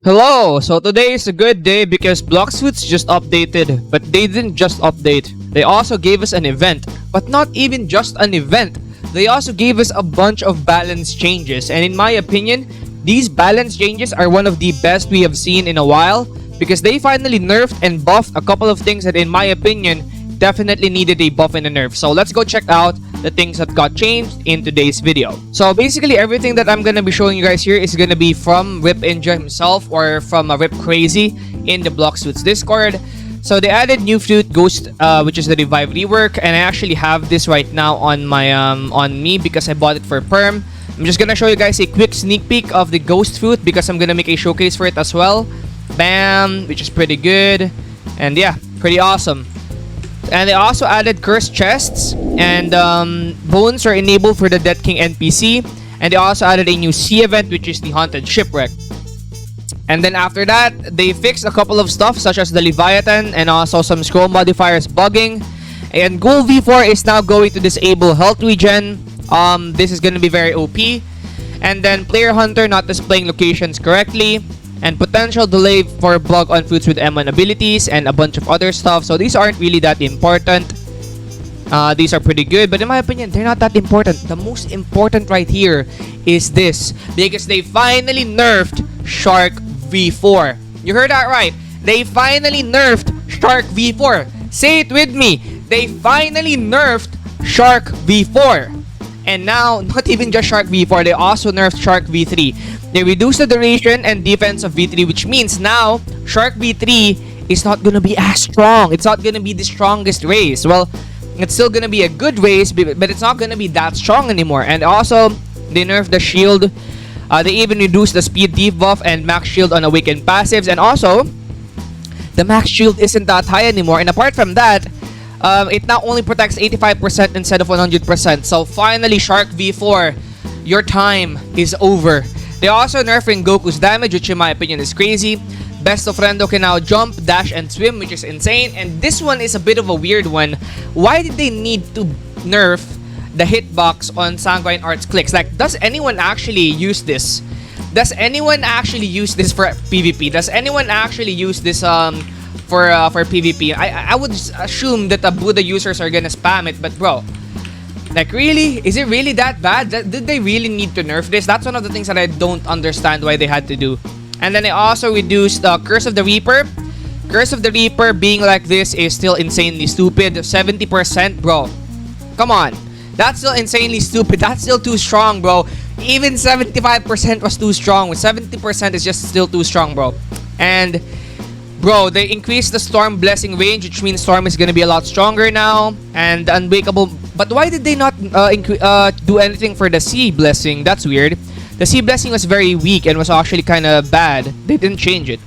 Hello! So today is a good day because Blox just updated, but they didn't just update. They also gave us an event, but not even just an event. They also gave us a bunch of balance changes, and in my opinion, these balance changes are one of the best we have seen in a while because they finally nerfed and buffed a couple of things that in my opinion definitely needed a buff and a nerf. So let's go check out the things that got changed in today's video. So basically everything that I'm gonna be showing you guys here is gonna be from Rip Ninja himself or from Rip Crazy in the Blox Discord. So they added new flute Ghost, which is the revive rework, and I actually have this right now on my on me because I bought it for perm. I'm just gonna show you guys a quick sneak peek of the Ghost Fruit because I'm gonna make a showcase for it as well. Bam, which is pretty good, and yeah, pretty awesome. And they also added cursed chests, and bones are enabled for the Dead King NPC. And they also added a new sea event, which is the Haunted Shipwreck. And then after that, they fixed a couple of stuff such as the Leviathan and also some scroll modifiers bugging. And Ghoul V4 is now going to disable health regen. This is going to be very OP. And then Player Hunter not displaying locations correctly. And potential delay for bug on fruits with M1 abilities and a bunch of other stuff. So these aren't really that important. These are pretty good, but in my opinion, they're not that important. The most important right here is this, because they finally nerfed Shark V4. You heard that right. They finally nerfed Shark V4. Say it with me. They finally nerfed Shark V4. And now, not even just Shark V4, they also nerfed Shark V3. They reduced the duration and defense of V3, which means now Shark V3 is not gonna be as strong. It's not gonna be the strongest race. Well, it's still gonna be a good race, but it's not gonna be that strong anymore. And also, they nerfed the shield. They even reduced the speed debuff and max shield on awakened passives. And also, the max shield isn't that high anymore. And apart from that, it now only protects 85% instead of 100%. So finally, Shark V4, your time is over. They also nerfing Goku's damage, which in my opinion is crazy. Best of Rendo can now jump, dash, and swim, which is insane. And this one is a bit of a weird one. Why did they need to nerf the hitbox on Sanguine Arts clicks? Like, does anyone actually use this? Does anyone actually use this for PvP? Does anyone actually use this for PvP? I would assume that the Buddha users are gonna spam it, but bro, like, really? Is it really that bad? Did they really need to nerf this? That's one of the things that I don't understand why they had to do. And then they also reduced the Curse of the Reaper. Curse of the Reaper being like this is still insanely stupid. 70%, bro. Come on. That's still insanely stupid. That's still too strong, bro. Even 75% was too strong. With 70% is just still too strong, bro. And bro, they increased the Storm Blessing range, which means Storm is gonna be a lot stronger now. And the Unbreakable. But why did they not do anything for the Sea Blessing? That's weird. The Sea Blessing was very weak and was actually kind of bad. They didn't change it.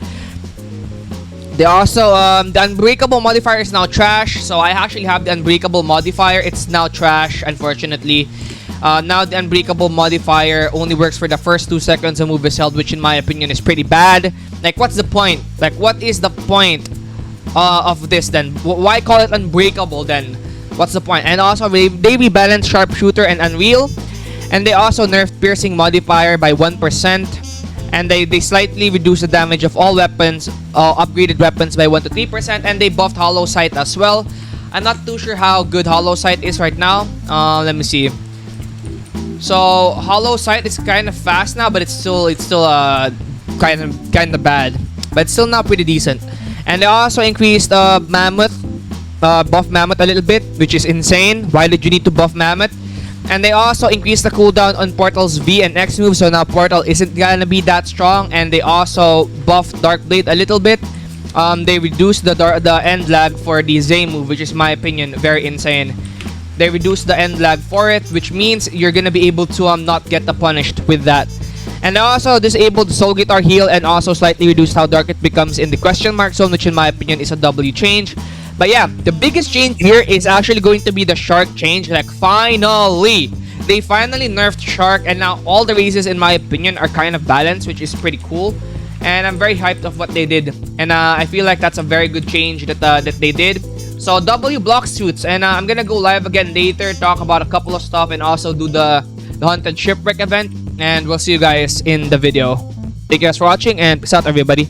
They also, the Unbreakable modifier is now trash. So I actually have the Unbreakable modifier. It's now trash, unfortunately. Now the Unbreakable modifier only works for the first 2 seconds a move is held, which in my opinion is pretty bad. Like, what's the point? Like, what is the point of this then? Why call it Unbreakable then? What's the point? And also, they rebalanced Sharpshooter and Unreal. And they also nerfed Piercing modifier by 1%. And they slightly reduced the damage of all weapons, upgraded weapons by 1 to 3%. And they buffed Hollow Sight as well. I'm not too sure how good Hollow Sight is right now. Let me see. So Hollow Sight is kind of fast now, but it's still kind of bad, but still not pretty decent. And they also increased Mammoth, buff Mammoth a little bit, which is insane. Why did you need to buff Mammoth? And they also increased the cooldown on Portal's V and X moves, so now Portal isn't gonna be that strong. And they also buffed Dark Blade a little bit. They reduced the end lag for the Zay move, which is, in my opinion, very insane. They reduced the end lag for it, which means you're gonna be able to not get punished with that. And they also disabled the Soul Guitar heal and also slightly reduced how dark it becomes in the question mark zone, which in my opinion is a W change. But yeah, the biggest change here is actually going to be the Shark change. Like, finally! They finally nerfed Shark, and now all the races in my opinion are kind of balanced, which is pretty cool. And I'm very hyped of what they did. And I feel like that's a very good change that they did. So W Blox suits, and I'm gonna go live again later, talk about a couple of stuff, and also do the Haunted Shipwreck event. And we'll see you guys in the video. Thank you guys for watching and peace out everybody.